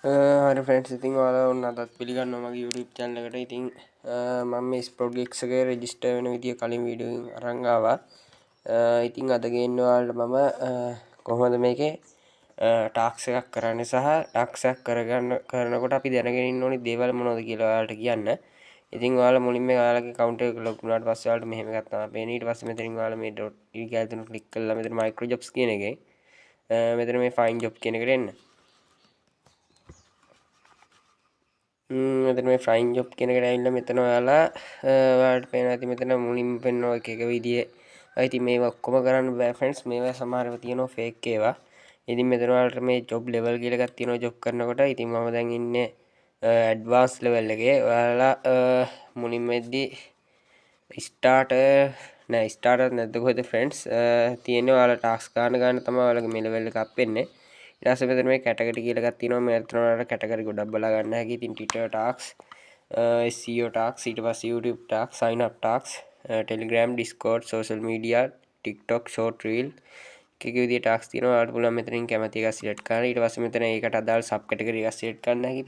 හරි ෆ්‍රෙන්ඩ්ස්, ඉතින් ඔයාලා ඔන්න අදත් පිළිගන්නවා මගේ YouTube channel එකට. ඉතින් මම මේ Sproutgeeks එකේ රෙජිස්ටර් වෙන විදිය කලින් වීඩියෝ එකකින් අරන් ආවා. ඉතින් අද ගේන්නේ ඔයාලට මම කොහොමද මේකේ ටාස්ක් එකක් කරන්නේ සහ ටාස්ක් එකක් කරනකොට අපි දැනගෙන ඉන්න ඕනි දේවල් මොනවද කියලා ඔයාලට කියන්න. ඉතින් ඔයාලා මුලින්ම ඔයාලගේ account එක ලොග් වුණාට පස්සේ ඔයාලට මෙහෙම එකක් තමයි පේන්නේ. ඊට පස්සේ මෙතනින් ඔයාලා මේ dot e click කරලා මෙතන microjobs කියන එකේ මෙතන මේ find job කියන එකට එන්න. මෙතන මේ ෆයින් ජොබ් කියන එකට ඇවිල්ලා මෙතන ඔයාලට පේනවා ඇති මෙතන මුලින්ම පෙන්වන එක විදිහේ. ඉතින් මේවා ඔක්කොම කරන්න බෑ ෆ්‍රෙන්ඩ්ස්. මේවා සමහරව තියෙනවා ෆේක් ඒවා. ඉතින් මෙතන ඔයාලට මේ ජොබ් ලෙවල් කියලා එකක් තියෙනවා ජොබ් කරනකොට. ඉතින් මම දැන් ඉන්නේ ඇඩ්වාන්ස් ලෙවල් එකේ. ඔයාලා මුලින්ම එද්දි ස්ටාර්ටර් නැද්ද කොහෙද ෆ්‍රෙන්ඩ්ස්? තියෙන්නේ ඔයාලා ටාස්ක් ගන්න තමයි ඔයාලගේ මේ ලෙවල් එක අප් වෙන්නේ. ඊට පස්සේ මෙතන මේ කැටගරි කියලා එකක් තියෙනවා. මෙතන ඔයාලට කැටගරි ගොඩක් බලා ගන්න හැකි. ඉතින් Twitter ටාස්ක්, SEO ටාස්ක්, ඊට පස්සේ YouTube task, sign up task, Telegram, Discord, social media, TikTok, short reel එක විදිහේ ටාස්ක් තියෙනවා. ඔයාලට පුළුවන් මෙතනින් කැමති එකක් සිලෙක්ට් කරන්න. ඊට පස්සේ මෙතන ඒකට අදාළ සබ් කැටගරි එකක් සිලෙක්ට් කරන්න හැකි.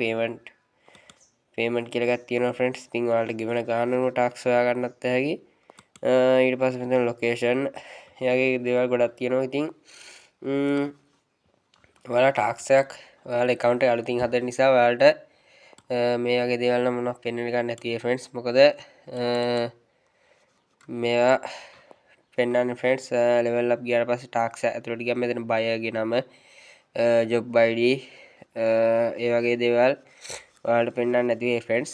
පේමන්ට් කියලා එකක් තියෙනවා ෆ්‍රෙන්ඩ්ස්. ඉතින් ඔයාලට ගෙවන ගානම ටාස්ක් හොයා ගන්නත් හැකි. ඊට පස්සේ මෙතන ලොකේෂන් එයාගේ දේවල් ගොඩක් තියෙනවා. ඉතින් ඔයාලා ටාස්ක් එකක් ඔයාලා account එක අලුතින් හදන නිසා ඔයාලට මේ වගේ දේවල් නම් මොනවක් පෙන්වන්න ගන්න නැති ෆ්‍රෙන්ඩ්ස්. මොකද මේවා පෙන්වන්නේ ෆ්‍රෙන්ඩ්ස් ලෙවල් අප් ගියාට පස්සේ ටාස්ක් ඇතුළට ගියාම මෙතන බයර්ගේ නම, ජොබ් ID ඒ වගේ දේවල් ඔයාලට පෙන්වන්න නැති වෙයි ෆ්‍රෙන්ඩ්ස්.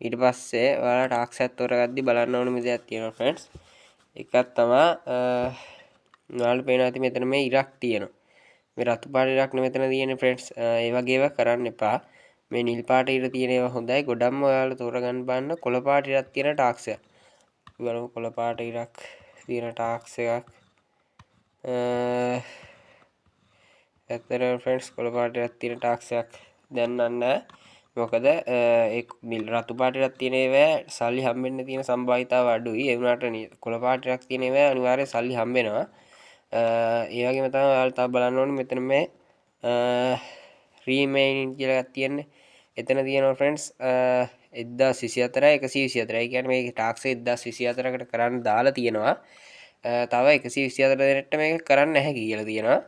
ඊට පස්සේ ඔයාලා ටාස්ක් එකක් තෝරගද්දි බලන්න ඕන දෙයක් තියෙනවා ෆ්‍රෙන්ඩ්ස්. එකක් තමයි ඔයාලට පේනවා ඇති මෙතන මේ ඉරක් තියෙනවා. මේ රතු පාට ඉරක් මෙතන තියෙන ෆ්‍රෙන්ඩ්ස්. ඒ වගේ ඒවා කරන්න එපා. මේ නිල් පාට ඉර තියෙන ඒවා හොඳයි. ගොඩක්ම ඔයාලා තෝරගන්න බලන්න කොළ පාට ඉරක් තියෙන ටාස්ක් එකක්. බලමු කොළ පාට ඉරක් තියෙන ටාස්ක් එකක්. ඇත්තටම ෆ්‍රෙන්ඩ්ස් කොළ පාට ඉරක් තියෙන ටාස්ක් එකක් දැන්නන්න. මොකද ඒ රතු පාට ඉරක් තියෙන ඒවා සල්ලි හම්බෙන්න තියෙන සම්භාවිතාව අඩුයි. ඒ වුණාට කොළ පාට ඉරක් තියෙන ඒවා අනිවාර්යයෙන් සල්ලි හම්බෙනවා. ඒ වගේම තමයි ඔයාලා තව බලන්න ඕනේ මෙතන මේ රීමේනින් කියලා එකක් තියෙන්නේ. එතන තියෙනවා ෆ්‍රෙන්ඩ්ස් 1024 124. ඒ කියන්නේ මේක ටාස්ක් එක 1024කට කරන්න දාලා තියෙනවා. තව 124 දෙනෙක්ට මේක කරන්න නැහැ කියලා තියෙනවා.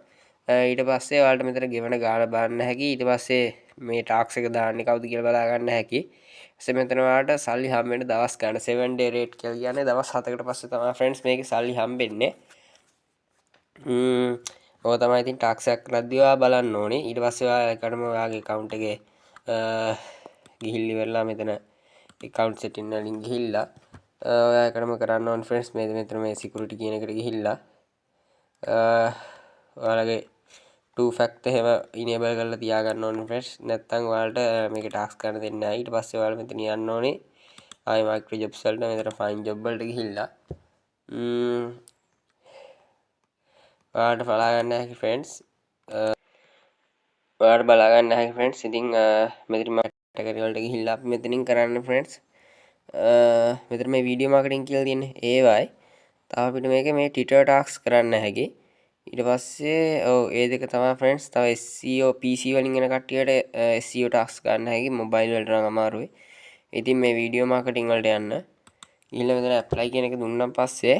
ඊට පස්සේ ඔයාලට මෙතන ගෙවන ගාන බලන්න හැකි. ඊට පස්සේ මේ ටාස්ක් එක දාන්නේ කවුද කියලා බලා ගන්න හැකි. ඊට මෙතන ඔයාලට සල්ලි හම්බෙන්න දවස් ගන්න 7 day rate කියලා කියන්නේ දවස් 7කට පස්සේ තමයි ෆ්‍රෙන්ඩ්ස් මේකේ සල්ලි හම්බෙන්නේ. ඕක තමයි ඉතින් ටාස්ක් එකක් කරද්දී ඔයා බලන්න ඕනේ. ඊට පස්සේ ඔයා එකටම ඔයාගේ account එකේ ගිහිල්ලා ඉවරලා මෙතන account setting වලින් ගිහිල්ලා ඔයා එකටම කරන්න ඕනේ ෆ්‍රෙන්ඩ්ස්. මෙතන මේ security කියන එකට ගිහිල්ලා ඔයාලගේ two factor එහෙම enable කරලා තියාගන්න ඕනේ ෆ්‍රෙන්ඩ්ස්. නැත්නම් ඔයාලට මේක ටාස්ක් කරන්න දෙන්නේ නැහැ. ඊට පස්සේ ඔයාලා මෙතන යන්න ඕනේ ආයි microjobs වලට මෙතන find job වලට ගිහිල්ලා ඔයාලට බලා ගන්න හැකි ෆ්‍රෙන්ඩ්ස්. ඔයාලට බලා ගන්න හැකි ෆ්‍රෙන්ඩ්ස්. ඉතින් මෙතන කැටගරි වලට ගිහිල්ලා අපි මෙතනින් කරන්න ෆ්‍රෙන්ඩ්ස්. මෙතන මේ වීඩියෝ මාකටිං කියලා තියෙන්නේ ඒවයි. තව අපිට මේක මේ Twitter ටාස්ක් කරන්න හැකි. ඊට පස්සේ ඒ දෙක තමයි ෆ්‍රෙන්ඩ්ස්. තව SEO PC වලින් එන කට්ටියට SEO ටාස්ක් ගන්න හැකි. මොබයිල් වලට නම් අමාරුයි. ඉතින් මේ වීඩියෝ මාකටිං වලට යන්න. ඊළඟ මෙතන apply කියන එක දුන්නාන් පස්සේ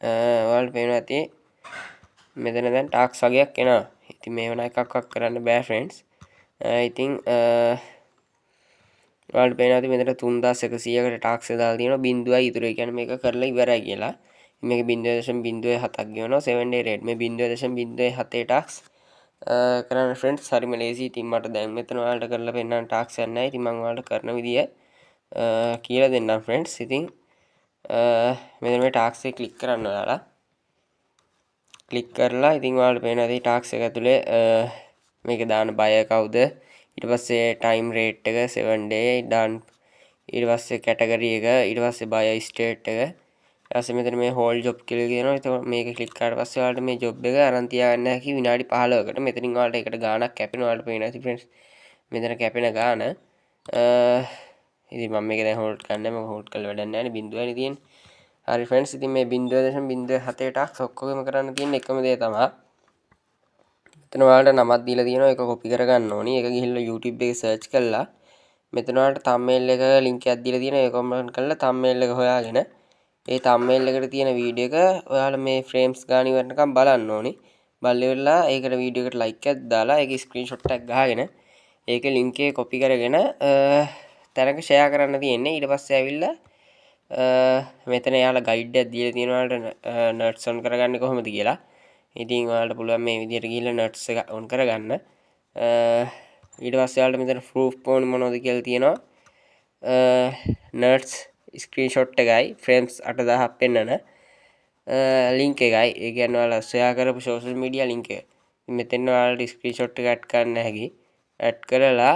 ඔයාලට පේනවා ඇති මෙතන දැන් ටාස්ක් වගේක් එනවා. ඉතින් මේව නම් එකක්වත් කරන්න බෑ ෆ්‍රෙන්ඩ්ස්. ඉතින් ඔයාලට පේනවා ඇති මෙතන 3100කට ටාස්ක් එක දාලා තියෙනවා. බිඳුවයි ඉතුරු. ඒ කියන්නේ මේක කරලා ඉවරයි කියලා. මේක 0.07ක් ගෙවනවා 7 day rate. මේ 0.07 ටාස්ක් කරන්න ෆ්‍රෙන්ඩ්ස් හරිම ලේසි. ඉතින් මට දැන් මෙතන ඔයාලට කරලා පෙන්නන්න ටාස්ක් එකක් නැහැ. ඉතින් මම ඔයාලට කරන විදිය කියලා දෙන්නම් ෆ්‍රෙන්ඩ්ස්. ඉතින් මෙතන මේ ටාස්ක් එක ක්ලික් කරන්න ඔයාලා. ක්ලික් කරලා ඉතින් ඔයාලට පේන ඇති ටාස්ක් එක ඇතුලේ මේක දාන බය කවුද, ඊට පස්සේ ටයිම් රේට් එක 7 day done, ඊට පස්සේ කැටගරි එක, ඊට පස්සේ බය ස්ටේට් එක, ඊට පස්සේ මෙතන මේ හෝල් ජොබ් කියලා කියනවා. ඒතකොට මේක ක්ලික් කරාට පස්සේ ඔයාලට මේ ජොබ් එක අරන් තියාගන්න හැකි විනාඩි 15කට. මෙතනින් ඔයාලට ඒකට ගාණක් කැපෙනවා. ඔයාලට පේන ඇති ෆ්‍රෙන්ඩ්ස් මෙතන කැපෙන ගාණ. ඉතින් මම මේක දැන් හෝල්ඩ් කරන්නේ නැහැ. මම හෝල්ඩ් කරලා වැඩක් නැහැ නේ, බිඳුවයිනේ තියෙන්නේ. හරි ෆ්‍රෙන්ඩ්ස්, ඉතින් මේ 0.07 ටාස්ක් ඔක්කොගෙම කරන්න තියෙන එකම දේ තමයි මෙතන ඔයාලට නමක් දීලා තියෙනවා ඒක කොපි කරගන්න ඕනි. ඒක ගිහිල්ලා YouTube එකේ සර්ච් කරලා මෙතන ඔයාලට thumbnail එක link එකක් දීලා තියෙනවා. ඒක කමෙන්ට් කරලා thumbnail එක හොයාගෙන ඒ thumbnail එකට තියෙන වීඩියෝ එක ඔයාලා මේ frames ගාන ඉවරනකම් බලන්න ඕනි. බලලා ඉවරලා ඒකට වීඩියෝ එකට like එකක් දාලා ඒක screenshot එකක් ගහගෙන ඒකේ link එක copy කරගෙන තැනක share කරන්න තියෙන්නේ. ඊට පස්සේ ඇවිල්ලා මෙතන යාලා guide එකක් දීලා තියෙනවා ඔයාලට nuts on කරගන්නේ කොහොමද කියලා. ඉතින් ඔයාලට පුළුවන් මේ විදිහට ගිහිල්ලා nuts එක on කරගන්න. ඊට පස්සේ ඔයාලට මෙතන proof ඕනේ මොනවද කියලා තියෙනවා. nuts screenshot එකයි frames 8000ක් පෙන්නන link එකයි. ඒ කියන්නේ ඔයාලා share කරපු social media link එක. මෙතෙන් ඔයාලට screenshot එක add කරන්න හැකි. add කරලා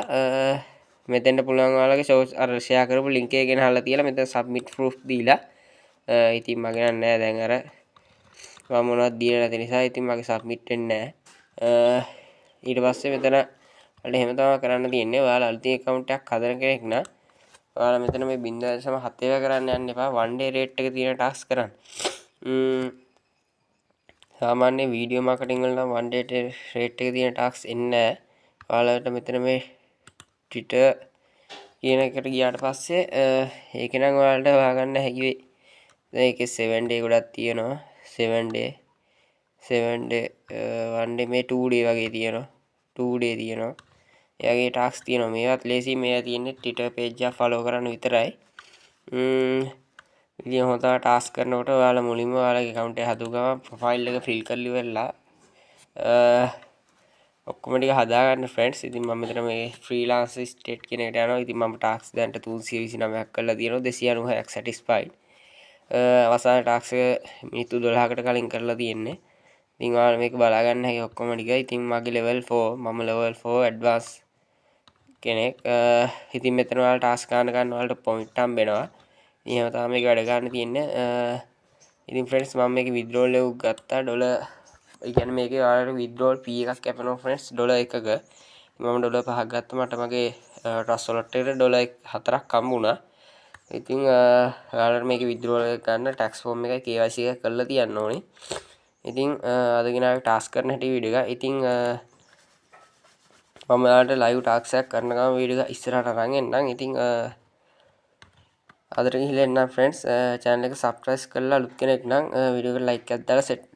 මෙතෙන්ට පුළුවන් ඔයාලගේ අර share කරපු link එක ගෙනහල්ලා තියලා මෙතන submit proof දීලා ඉතින් මගේ නෑ දැන් අර මම මොනවද දීලා නැති නිසා ඉතින් මගේ submit වෙන්නේ නෑ. ඊට පස්සේ මෙතන ඔයාලට එහෙම තමයි කරන්න තියෙන්නේ. ඔයාලා අලුතින් account එකක් හදන කෙනෙක් නම් ඔයාලා මෙතන මේ 0.7 කරන්න යන්න එපා. 1 day rate එක තියෙන task කරන්න. සාමාන්‍ය වීඩියෝ මාකටිංග් වල නම් 1 day rate එක තියෙන task එන්නේ නැහැ. ඔයාලට මෙතන මේ Twitter කියන එකට ගියාට පස්සේ ඒක නම් ඔයාලට හොයාගන්න හැකි වෙයි. දැන් ඒකේ 7 day ගොඩක් තියෙනවා. 7 day 1 day මේ 2 day වගේ තියෙනවා. 2 day තියෙනවා. එයාගේ ටාක්ස් තියෙනවා. මේවත් ලේසි. මේවා තියෙන්නේ Twitter page එක follow කරන්න විතරයි. ඉතින් හොඳට ටාස්ක් කරනකොට ඔයාලා මුලින්ම ඔයාලගේ account එක හදපු ගමන් profile එක fill කරලා ඉවරලා ඔක්කොම ටික හදාගන්න friends. ඉතින් මම මෙතන මේ freelance state කියන එකට යනවා. ඉතින් මම ටාක්ස් දැන්ට 329ක් කරලා තියෙනවා. 296ක් satisfied. අවසාන ටාක්ස් එක මිනිත්තු 12කට කලින් කරලා තියෙන්නේ. ඉතින් ඔයාලා මේක බලා ගන්න හැකි ඔක්කොම ටික. ඉතින් මගේ level 4 මම level 4 advance කෙනෙක්. ඉතින් මෙතන ඔයාලා ටාස්ක් ගන්න ඔයාලට point හම්බෙනවා. එහෙම තමයි මේක වැඩ ගන්න තියෙන්නේ. ඉතින් friends මම මේකේ withdrawal එක ගත්තා ඩොලර්. ඒ කියන්නේ මේකේ ඔයාලට withdrawal fee එකක් කැපෙනවා friends ඩොලර් එකක. මම ඩොලර් 5ක් ගත්තා. මට මගේ trust wallet එකට ඩොලර් 4ක් හම්බ වුණා. ඉතින් ඔයාලට මේකේ withdrawal එක ගන්න tax form එකයි KYC එක කරලා තියන්න ඕනේ. ඉතින් අද ගෙනාවේ ටාස්ක් කරන හැටි වීඩියෝ එක. ඉතින් මම ඔයාලට live ටාස්ක් එකක් කරන ගමන් වීඩියෝ එක ඉස්සරහට අරන් එන්නම්. ඉතින් අදට ගිහිල්ලා එන්නම් friends. channel එක subscribe කරලා අලුත් කෙනෙක් නම් වීඩියෝ එකට like එකක් දාලා set